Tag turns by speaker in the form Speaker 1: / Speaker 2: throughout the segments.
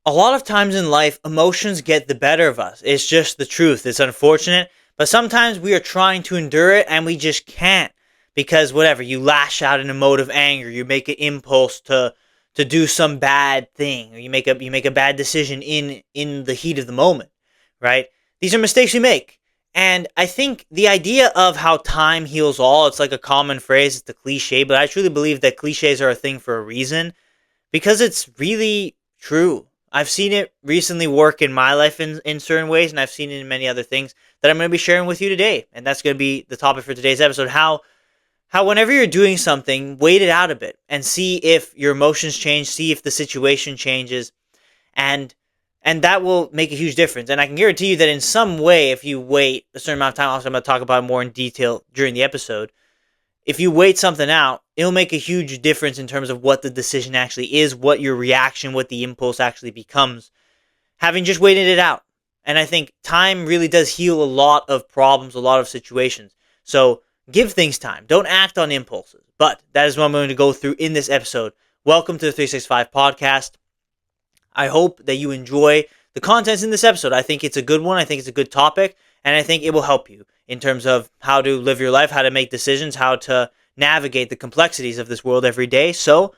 Speaker 1: A lot of times in life, emotions get the better of us. It's just the truth. It's unfortunate, but sometimes we are trying to endure it and we just can't because whatever, you lash out in a mode of anger, you make an impulse to do some bad thing, or you make a bad decision in the heat of the moment, right? These are mistakes we make. And I think the idea of how time heals all, it's like a common phrase, it's a cliche, but I truly believe that cliches are a thing for a reason because it's really true. I've seen it recently work in my life in certain ways, and I've seen it in many other things that I'm going to be sharing with you today. And that's going to be the topic for today's episode. How whenever you're doing something, wait it out a bit and see if your emotions change, see if the situation changes, and and that will make a huge difference. And I can guarantee you that in some way, if you wait a certain amount of time, also I'm going to talk about it more in detail during the episode, if you wait something out, it'll make a huge difference in terms of what the decision actually is, what your reaction, what the impulse actually becomes, having just waited it out. And I think time really does heal a lot of problems, a lot of situations. So give things time. Don't act on impulses. But that is what I'm going to go through in this episode. Welcome to the 365 podcast. I hope that you enjoy the contents in this episode. I think it's a good one. I think it's a good topic. And I think it will help you in terms of how to live your life, how to make decisions, how to navigate the complexities of this world every day. So,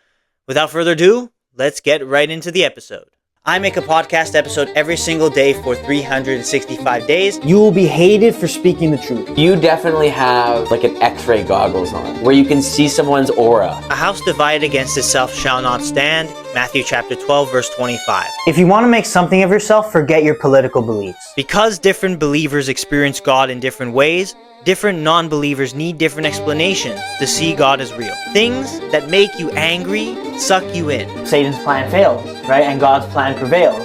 Speaker 1: without further ado, let's get right into the episode. I make a podcast episode every single day for 365 days. You will be hated for speaking the truth.
Speaker 2: You definitely have like an x-ray goggles on where you can see someone's aura.
Speaker 1: A house divided against itself shall not stand. Matthew chapter 12, verse 25.
Speaker 3: If you want to make something of yourself, forget your political beliefs.
Speaker 1: Because different believers experience God in different ways, different non-believers need different explanations to see God as real. Things that make you angry suck you in.
Speaker 3: Satan's plan fails, right? And God's plan prevails.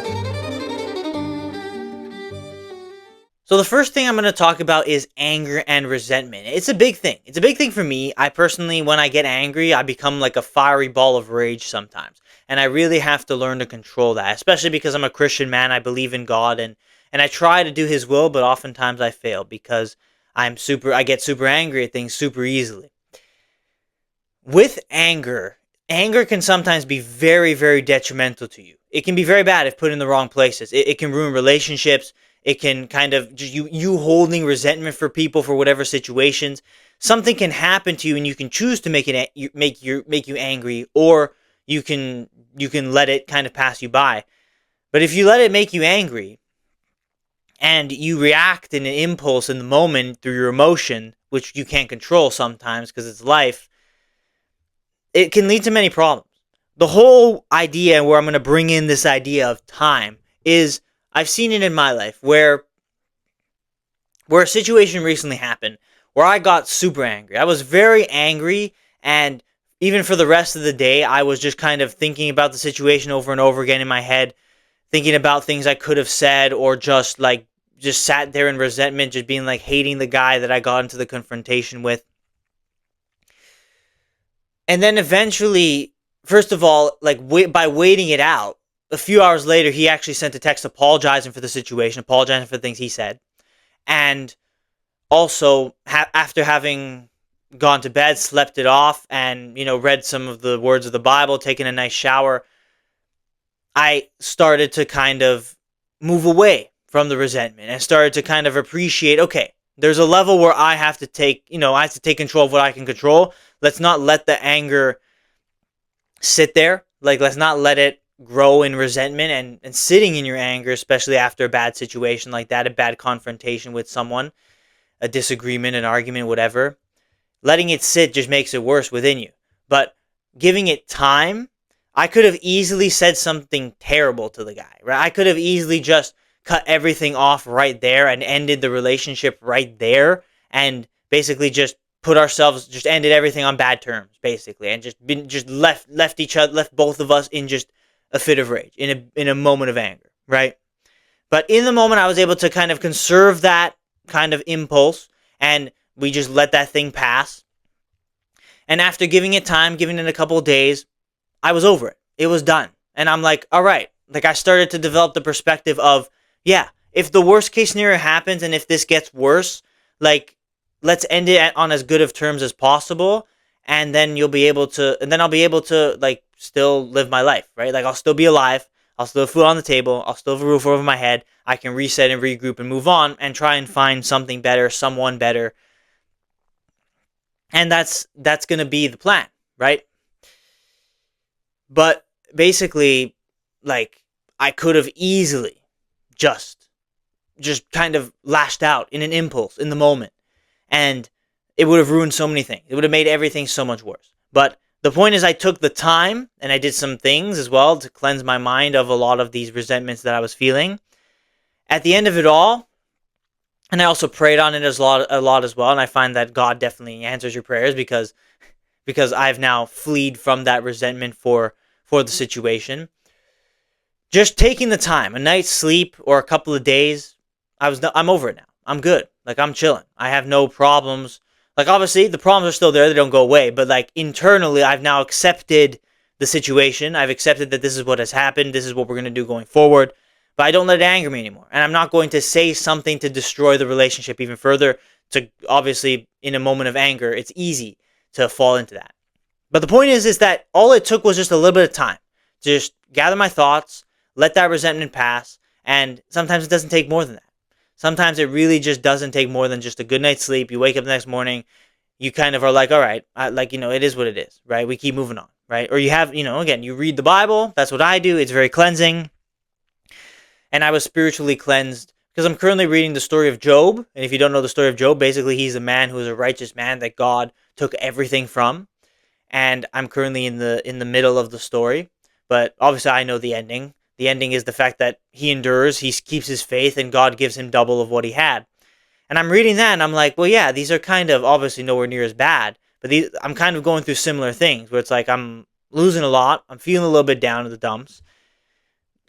Speaker 1: So the first thing I'm going to talk about is anger and resentment. It's a big thing. It's a big thing for me. I personally, when I get angry, I become like a fiery ball of rage sometimes. And I really have to learn to control that, especially because I'm a Christian man. I believe in God and I try to do his will, but oftentimes I fail because I get super angry at things super easily. With anger can sometimes be very, very detrimental to you. It can be very bad if put in the wrong places. It can ruin relationships. It can kind of just you holding resentment for people for whatever situations. Something can happen to you, and you can choose to make you angry, or you can let it kind of pass you by. But if you let it make you angry, and you react in an impulse in the moment through your emotion, which you can't control sometimes because it's life, it can lead to many problems. The whole idea, and where I'm going to bring in this idea of time, is I've seen it in my life where a situation recently happened where I got super angry. I was very angry, and even for the rest of the day, I was just kind of thinking about the situation over and over again in my head, thinking about things I could have said, or just sat there in resentment, just being like hating the guy that I got into the confrontation with. And then eventually, first of all, by waiting it out, a few hours later, he actually sent a text apologizing for the situation, apologizing for the things he said. And also, after having gone to bed, slept it off, and, read some of the words of the Bible, taken a nice shower, I started to kind of move away from the resentment and started to kind of appreciate, okay, there's a level where I have to take control of what I can control. Let's not let the anger sit there. Let's not let it grow in resentment and sitting in your anger, especially after a bad situation like that, a bad confrontation with someone, a disagreement, an argument, whatever. Letting it sit just makes it worse within you. But giving it time, I could have easily said something terrible to the guy, right? I could have easily just cut everything off right there and ended the relationship right there and basically just ended everything on bad terms, basically, and just left both of us in just a fit of rage, in a moment of anger, right? But in the moment, I was able to kind of conserve that kind of impulse, and we just let that thing pass. And after giving it time, giving it a couple of days, I was over it. It was done. And I'm like, all right. I started to develop the perspective of, yeah, if the worst case scenario happens and if this gets worse, let's end it on as good of terms as possible. And then I'll be able to still live my life, right? I'll still be alive. I'll still have food on the table. I'll still have a roof over my head. I can reset and regroup and move on and try and find something better, someone better. And that's going to be the plan, right? But basically, like, I could have easily just kind of lashed out in an impulse in the moment. And it would have ruined so many things. It would have made everything so much worse. But the point is, I took the time and I did some things as well to cleanse my mind of a lot of these resentments that I was feeling. At the end of it all, and I also prayed on it a lot as well. And I find that God definitely answers your prayers because I've now fled from that resentment for the situation. Just taking the time, a night's sleep or a couple of days, I'm over it now. I'm good. Like, I'm chilling. I have no problems. Like, obviously, the problems are still there. They don't go away. But, like, internally, I've now accepted the situation. I've accepted that this is what has happened. This is what we're going to do going forward. But I don't let it anger me anymore. And I'm not going to say something to destroy the relationship even further. Obviously, in a moment of anger, it's easy to fall into that. But the point is that all it took was just a little bit of time to just gather my thoughts, let that resentment pass. And sometimes it doesn't take more than that. Sometimes it really just doesn't take more than just a good night's sleep. You wake up the next morning, you kind of are like, all right, it is what it is, right? We keep moving on, right? Or you have, again, you read the Bible. That's what I do. It's very cleansing. And I was spiritually cleansed because I'm currently reading the story of Job. And if you don't know the story of Job, basically he's a man who is a righteous man that God took everything from. And I'm currently in the middle of the story. But obviously I know the ending. The ending is the fact that he endures, he keeps his faith, and God gives him double of what he had. And I'm reading that, and I'm like, well, yeah, these are kind of obviously nowhere near as bad, but I'm kind of going through similar things, where it's like I'm losing a lot, I'm feeling a little bit down in the dumps.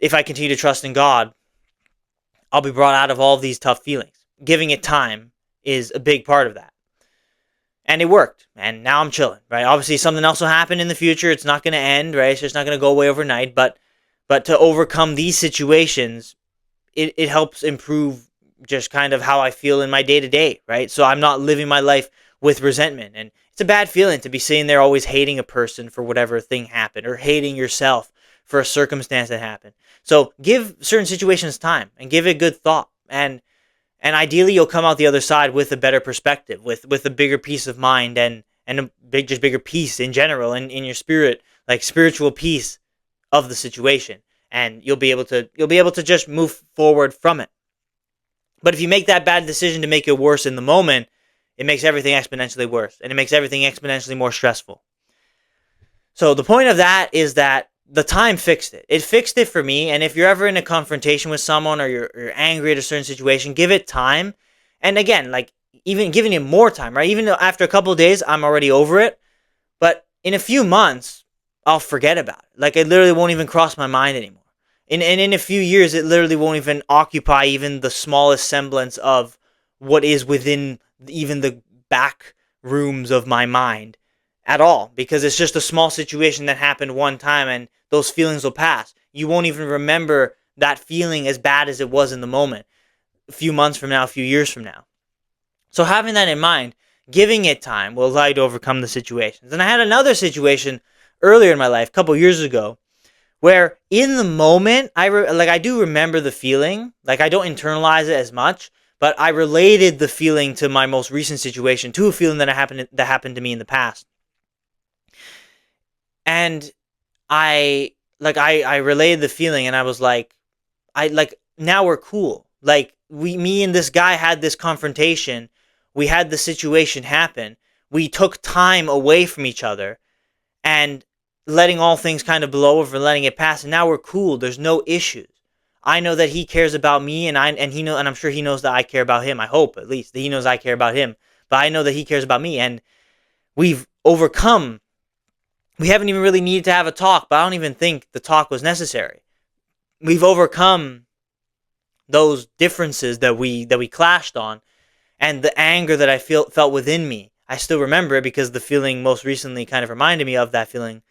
Speaker 1: If I continue to trust in God, I'll be brought out of all of these tough feelings. Giving it time is a big part of that. And it worked, and now I'm chilling, right? Obviously, something else will happen in the future. It's not going to end, right? It's just not going to go away overnight, but to overcome these situations, it helps improve just kind of how I feel in my day-to-day, right? So I'm not living my life with resentment. And it's a bad feeling to be sitting there always hating a person for whatever thing happened, or hating yourself for a circumstance that happened. So give certain situations time and give it good thought. And ideally, you'll come out the other side with a better perspective, with a bigger peace of mind and a bigger peace in general, and in your spirit, like spiritual peace of the situation, and you'll be able to just move forward from it. But if you make that bad decision to make it worse in the moment, it makes everything exponentially worse, and it makes everything exponentially more stressful. So the point of that is that the time fixed it. It fixed it for me, and if you're ever in a confrontation with someone, or you're angry at a certain situation, give it time. And again, like, even giving it more time, right? Even though after a couple of days, I'm already over it, but in a few months, I'll forget about it. Like, it literally won't even cross my mind anymore. And in a few years, it literally won't even occupy even the smallest semblance of what is within even the back rooms of my mind at all. Because it's just a small situation that happened one time, and those feelings will pass. You won't even remember that feeling as bad as it was in the moment. A few months from now, a few years from now. So having that in mind, giving it time will allow you to overcome the situations. And I had another situation earlier in my life, a couple years ago, where in the moment, I do remember the feeling. Like, I don't internalize it as much, but I related the feeling to my most recent situation, to a feeling that happened to me in the past. And I related the feeling, and I was like, now we're cool. Like, me and this guy had this confrontation. We had the situation happen. We took time away from each other, and letting all things kind of blow over, letting it pass, and now we're cool. There's no issues. I know that he cares about me, and I'm sure he knows that I care about him. I hope, at least, that he knows I care about him. But I know that he cares about me, and we've overcome. We haven't even really needed to have a talk, but I don't even think the talk was necessary. We've overcome those differences that we clashed on, and the anger that I felt within me. I still remember it because the feeling most recently kind of reminded me of that feeling.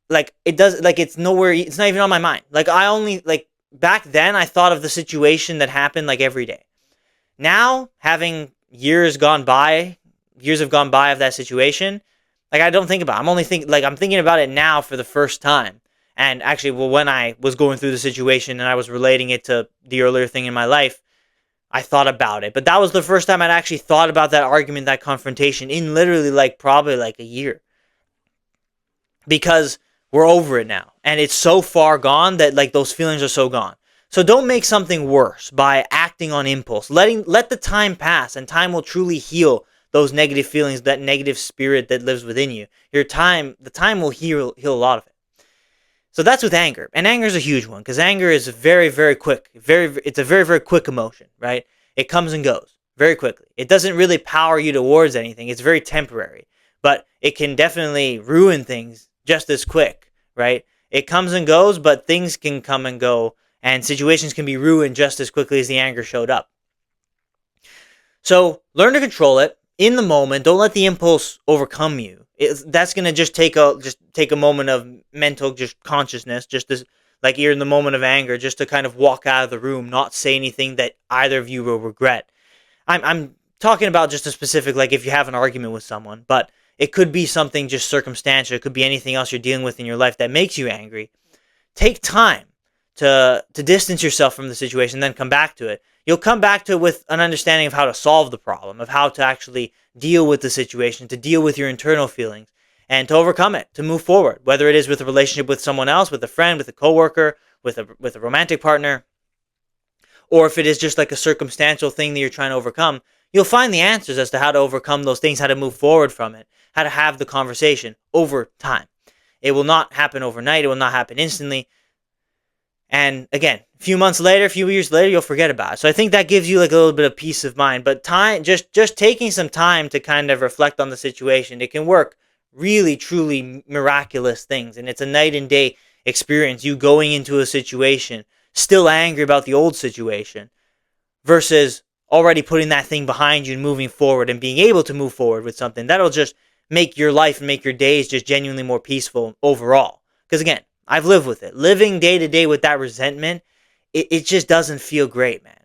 Speaker 1: Like, it does, like, it's nowhere, it's not even on my mind. Like, back then, I thought of the situation that happened, like, every day. Now, having years have gone by of that situation, like, I don't think about it. I'm thinking about it now for the first time. And actually, well, when I was going through the situation and I was relating it to the earlier thing in my life, I thought about it. But that was the first time I'd actually thought about that argument, that confrontation, in literally like probably like a year. Because we're over it now. And it's so far gone that like those feelings are so gone. So don't make something worse by acting on impulse. Let the time pass, and time will truly heal those negative feelings, that negative spirit that lives within you. The time will heal a lot of it. So that's with anger. And anger is a huge one, because anger is very, very quick. It's a very, very quick emotion, right? It comes and goes very quickly. It doesn't really power you towards anything. It's very temporary, but it can definitely ruin things just as quick, right? It comes and goes, but things can come and go, and situations can be ruined just as quickly as the anger showed up. So learn to control it in the moment. Don't let the impulse overcome you. That's gonna just take a moment of mental just consciousness, just as like you're in the moment of anger, just to kind of walk out of the room, not say anything that either of you will regret. I'm talking about just a specific, like if you have an argument with someone, but it could be something just circumstantial. It could be anything else you're dealing with in your life that makes you angry. Take time to distance yourself from the situation, then come back to it. You'll come back to it with an understanding of how to solve the problem, of how to actually deal with the situation, to deal with your internal feelings, and to overcome it, to move forward. Whether it is with a relationship with someone else, with a friend, with a coworker, with a romantic partner, or if it is just like a circumstantial thing that you're trying to overcome, you'll find the answers as to how to overcome those things, how to move forward from it, how to have the conversation over time. It will not happen overnight. It will not happen instantly. And again, a few months later, a few years later, you'll forget about it. So I think that gives you like a little bit of peace of mind. But time, just taking some time to kind of reflect on the situation, it can work really, truly miraculous things. And it's a night and day experience. You going into a situation, still angry about the old situation, versus already putting that thing behind you and moving forward and being able to move forward with something. That'll just make your life and make your days just genuinely more peaceful overall. Because again, I've lived with it. Living day to day with that resentment, it just doesn't feel great, man.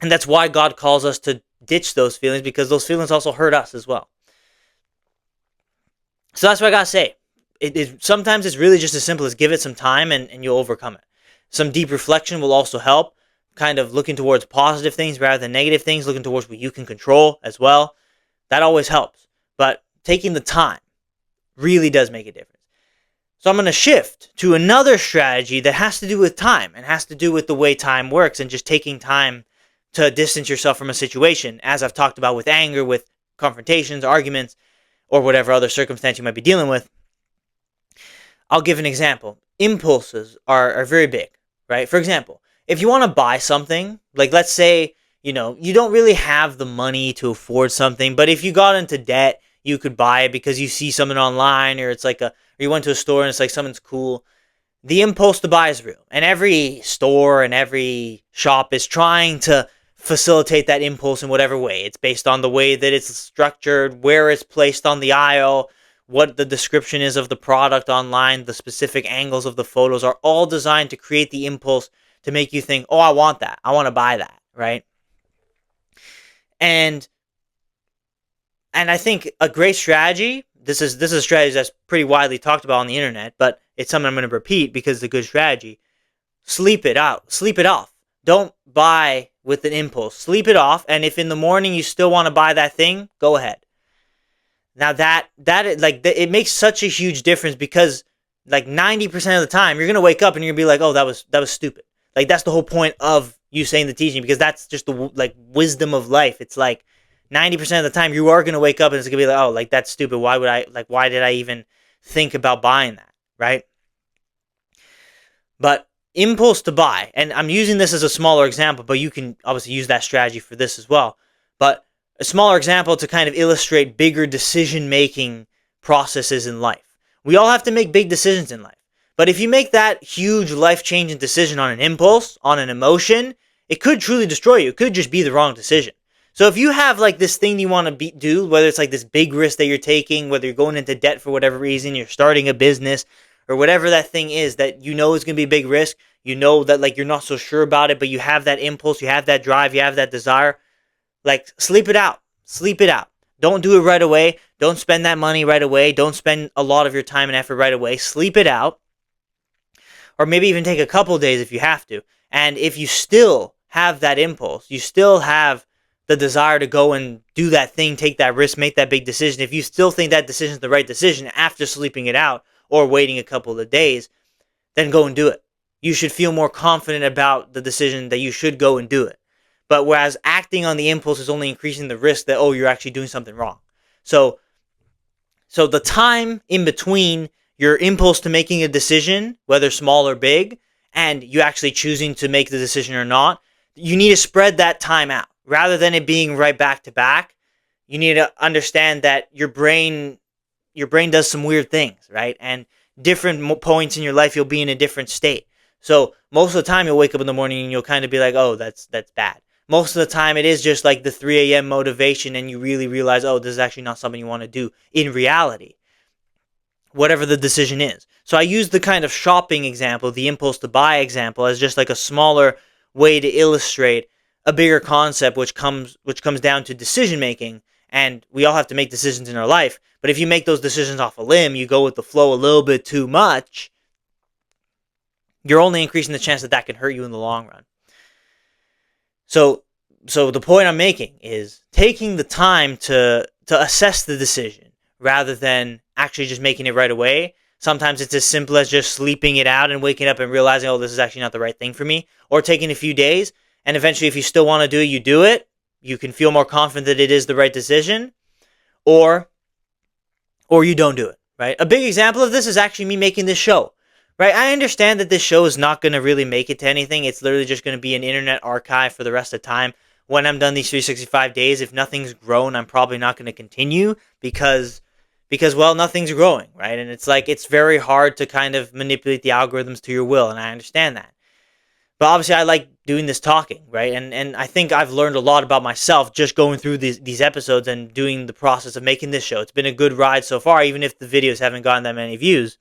Speaker 1: And that's why God calls us to ditch those feelings, because those feelings also hurt us as well. So that's what I gotta say. Sometimes it's really just as simple as give it some time and you'll overcome it. Some deep reflection will also help, kind of looking towards positive things rather than negative things, looking towards what you can control as well. That always helps. But taking the time really does make a difference. So I'm going to shift to another strategy that has to do with time and has to do with the way time works and just taking time to distance yourself from a situation, as I've talked about with anger, with confrontations, arguments, or whatever other circumstance you might be dealing with. I'll give an example. Impulses are very big, right? For example, if you want to buy something, like let's say, you don't really have the money to afford something, but if you got into debt, you could buy it because you see something online, or it's like or you went to a store and it's like something's cool. The impulse to buy is real. And every store and every shop is trying to facilitate that impulse in whatever way. It's based on the way that it's structured, where it's placed on the aisle, what the description is of the product online, the specific angles of the photos are all designed to create the impulse to make you think, oh, I want that. I want to buy that, right? And I think a great strategy, this is a strategy that's pretty widely talked about on the internet, but it's something I'm going to repeat because it's a good strategy. Sleep it out. Sleep it off. Don't buy with an impulse. Sleep it off, and if in the morning you still want to buy that thing, go ahead. Now it makes such a huge difference, because like 90% of the time you're going to wake up and you're going to be like, "Oh, that was stupid." Like that's the whole point of you saying the teaching, because that's just the wisdom of life. It's like 90% of the time you are going to wake up and it's going to be like, oh, like that's stupid. Why did I even think about buying that? Right? But impulse to buy, and I'm using this as a smaller example, but you can obviously use that strategy for this as well. But a smaller example to kind of illustrate bigger decision-making processes in life. We all have to make big decisions in life. But if you make that huge life-changing decision on an impulse, on an emotion, it could truly destroy you. It could just be the wrong decision. So if you have like this thing you want to do, whether it's like this big risk that you're taking, whether you're going into debt for whatever reason, you're starting a business, or whatever that thing is that you know is going to be a big risk, you know that like you're not so sure about it, but you have that impulse, you have that drive, you have that desire, like sleep it out. Sleep it out. Don't do it right away. Don't spend that money right away. Don't spend a lot of your time and effort right away. Sleep it out. or maybe even take a couple days if you have to. And if you still have that impulse, you still have the desire to go and do that thing, take that risk, make that big decision. If you still think that decision is the right decision after sleeping it out or waiting a couple of days, then go and do it. You should feel more confident about the decision that you should go and do it. But whereas acting on the impulse is only increasing the risk that, oh, you're actually doing something wrong. So the time in between your impulse to making a decision, whether small or big, and you actually choosing to make the decision or not, you need to spread that time out. Rather than it being right back to back, you need to understand that your brain does some weird things, right? And different points in your life, you'll be in a different state. So most of the time you'll wake up in the morning and you'll kind of be like, oh, that's bad. Most of the time it is just like the 3 a.m. motivation and you really realize, oh, this is actually not something you want to do in reality, whatever the decision is. So I use the kind of shopping example, the impulse to buy example, as just like a smaller way to illustrate a bigger concept which comes down to decision making. And we all have to make decisions in our life. But if you make those decisions off a limb, you go with the flow a little bit too much, you're only increasing the chance that can hurt you in the long run. So the point I'm making is taking the time to assess the decision rather than actually just making it right away. Sometimes it's as simple as just sleeping it out and waking up and realizing, oh, this is actually not the right thing for me. Or taking a few days, and eventually if you still want to do it, you do it. You can feel more confident that it is the right decision. Or you don't do it, right? A big example of this is actually me making this show, right? I understand that this show is not going to really make it to anything. It's literally just going to be an internet archive for the rest of the time. When I'm done these 365 days, if nothing's grown, I'm probably not going to continue because, well, nothing's growing, right? And it's like, it's very hard to kind of manipulate the algorithms to your will, and I understand that. But obviously, I like doing this talking, right? And I think I've learned a lot about myself just going through these episodes and doing the process of making this show. It's been a good ride so far, even if the videos haven't gotten that many views.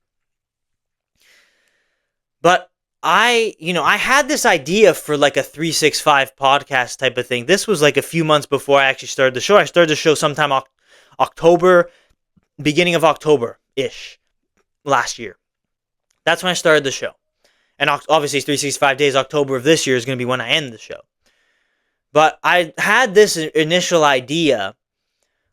Speaker 1: But I had this idea for like a 365 podcast type of thing. This was like a few months before I actually started the show. I started the show sometime October, beginning of October-ish last year. That's when I started the show. And obviously, 365 days, October of this year is going to be when I end the show. But I had this initial idea,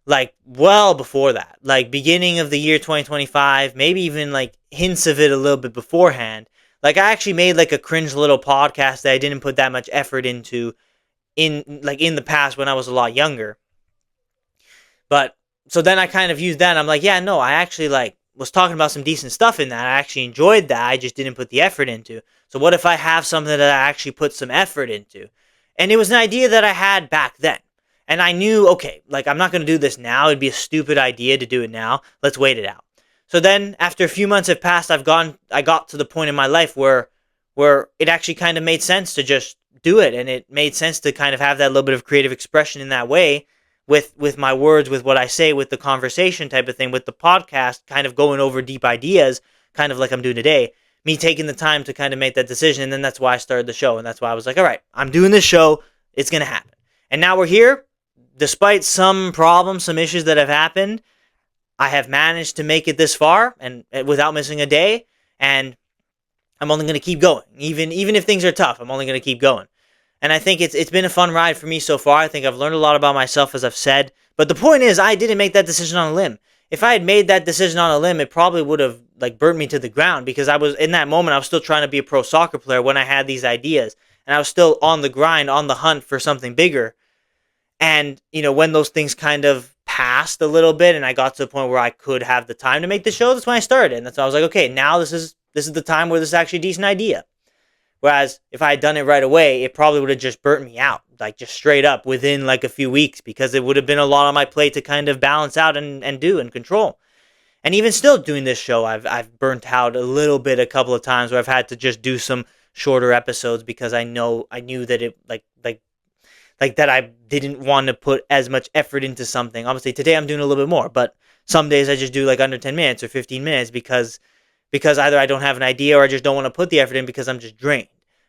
Speaker 1: like, well before that. Like, beginning of the year 2025, maybe even, like, hints of it a little bit beforehand. Like, I actually made, like, a cringe little podcast that I didn't put that much effort into in the past when I was a lot younger. But, so then I kind of used that, and I'm like, yeah, no, I actually, like, was talking about some decent stuff in that. I actually enjoyed that. I just didn't put the effort into. So what if I have something that I actually put some effort into? And it was an idea that I had back then. And I knew, okay, like, I'm not going to do this now. It'd be a stupid idea to do it now. Let's wait it out. So then after a few months have passed, I got to the point in my life where it actually kind of made sense to just do it. And it made sense to kind of have that little bit of creative expression in that way. With my words, with what I say, with the conversation type of thing, with the podcast, kind of going over deep ideas, kind of like I'm doing today, me taking the time to kind of make that decision, and then that's why I started the show, and that's why I was like, all right, I'm doing this show, it's going to happen. And now we're here. Despite some problems, some issues that have happened, I have managed to make it this far, and without missing a day, and I'm only going to keep going. Even if things are tough, I'm only going to keep going. And I think it's been a fun ride for me so far. I think I've learned a lot about myself, as I've said. But the point is, I didn't make that decision on a limb. If I had made that decision on a limb, it probably would have like burnt me to the ground, because I was in that moment, I was still trying to be a pro soccer player when I had these ideas. And I was still on the grind, on the hunt for something bigger. And, when those things kind of passed a little bit and I got to the point where I could have the time to make the show, that's when I started. And that's why I was like, okay, now this is the time where this is actually a decent idea. Whereas if I had done it right away, it probably would have just burnt me out, like just straight up within like a few weeks, because it would have been a lot on my plate to kind of balance out and do and control. And even still doing this show, I've burnt out a little bit a couple of times where I've had to just do some shorter episodes because I knew that it like that I didn't want to put as much effort into something. Obviously today I'm doing a little bit more, but some days I just do like under 10 minutes or 15 minutes because either I don't have an idea or I just don't want to put the effort in because I'm just drained.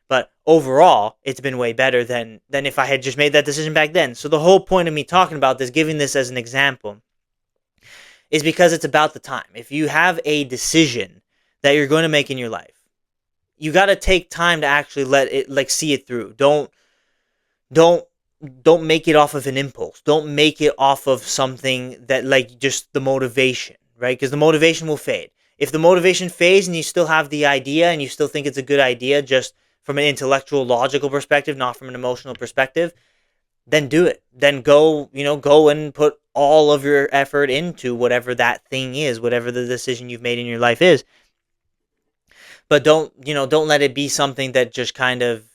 Speaker 1: But overall, it's been way better than if I had just made that decision back then. So the whole point of me talking about this, giving this as an example, is because it's about the time. If you have a decision that you're going to make in your life, you got to take time to actually let it, like, see it through. Don't make it off of an impulse. Don't make it off of something that, like, just the motivation, right? Because the motivation will fade. If the motivation fades and you still have the idea and you still think it's a good idea just from an intellectual, logical perspective, not from an emotional perspective, then do it. Then go and put all of your effort into whatever that thing is, whatever the decision you've made in your life is. But don't let it be something that just kind of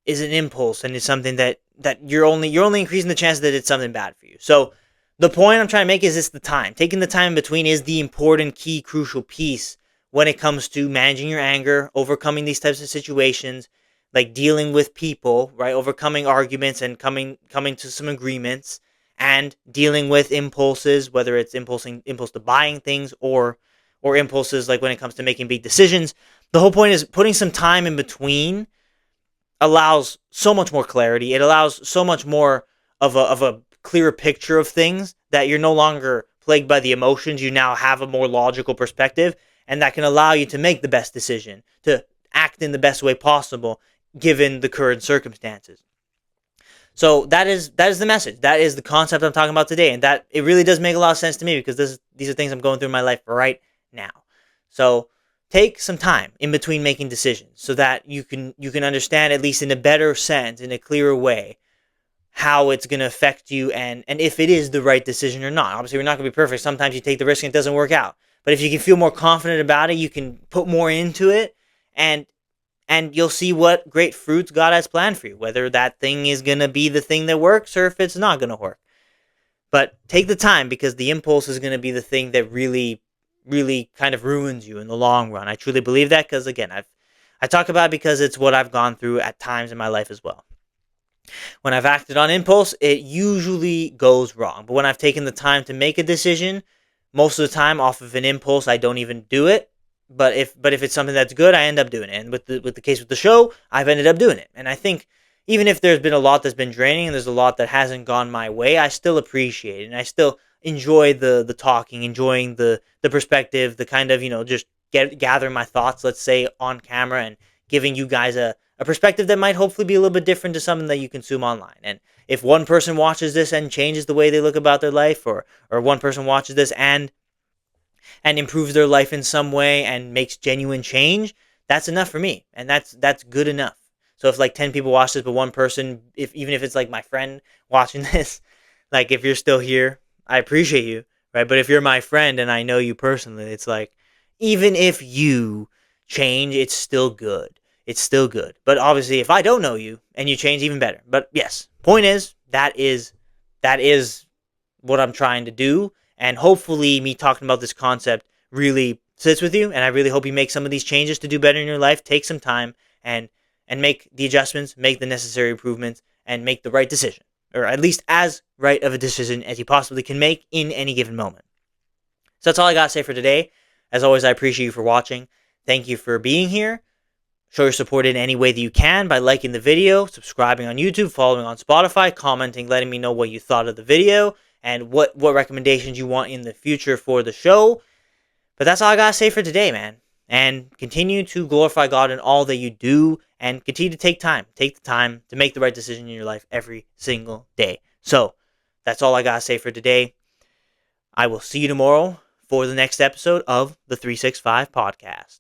Speaker 1: is an impulse and is something that you're only increasing the chance that it's something bad for you. So the point I'm trying to make is it's the time. Taking the time in between is the important, key, crucial piece when it comes to managing your anger, overcoming these types of situations, like dealing with people, right? Overcoming arguments and coming to some agreements, and dealing with impulses, whether it's impulse to buying things or impulses like when it comes to making big decisions. The whole point is putting some time in between allows so much more clarity. It allows so much more of a clearer picture of things, that you're no longer plagued by the emotions. You now have a more logical perspective, and that can allow you to make the best decision, to act in the best way possible given the current circumstances. So that is the message. That is the concept I'm talking about today, and that it really does make a lot of sense to me, because these are things I'm going through in my life right now. So take some time in between making decisions so that you can understand, at least in a better sense, in a clearer way, how it's going to affect you and if it is the right decision or not. Obviously, we're not going to be perfect. Sometimes you take the risk and it doesn't work out. But if you can feel more confident about it, you can put more into it, and you'll see what great fruits God has planned for you, whether that thing is going to be the thing that works or if it's not going to work. But take the time, because the impulse is going to be the thing that really, really kind of ruins you in the long run. I truly believe that, because, again, I talk about it because it's what I've gone through at times in my life as well. When I've acted on impulse, it usually goes wrong. But when I've taken the time to make a decision, most of the time off of an impulse, I don't even do it. But if it's something that's good, I end up doing it. And with the case with the show, I've ended up doing it. And I think even if there's been a lot that's been draining and there's a lot that hasn't gone my way, I still appreciate it. And I still enjoy the talking, enjoying the perspective, the kind of, just gathering my thoughts, let's say, on camera, and giving you guys a perspective that might hopefully be a little bit different to something that you consume online. And if one person watches this and changes the way they look about their life, or one person watches this and improves their life in some way and makes genuine change, that's enough for me. And that's good enough. So if like 10 people watch this, but one person, even if it's like my friend watching this, like, if you're still here, I appreciate you, right? But if you're my friend and I know you personally, it's like, even if you change, it's still good. It's still good. But obviously, if I don't know you and you change, even better. But yes, point is, that is what I'm trying to do. And hopefully me talking about this concept really sits with you. And I really hope you make some of these changes to do better in your life. Take some time and make the adjustments, make the necessary improvements, and make the right decision. Or at least as right of a decision as you possibly can make in any given moment. So that's all I got to say for today. As always, I appreciate you for watching. Thank you for being here. Show your support in any way that you can by liking the video, subscribing on YouTube, following on Spotify, commenting, letting me know what you thought of the video, and what recommendations you want in the future for the show. But that's all I gotta say for today, man. And continue to glorify God in all that you do, and continue to take the time to make the right decision in your life every single day. So that's all I gotta say for today. I will see you tomorrow for the next episode of the 365 podcast.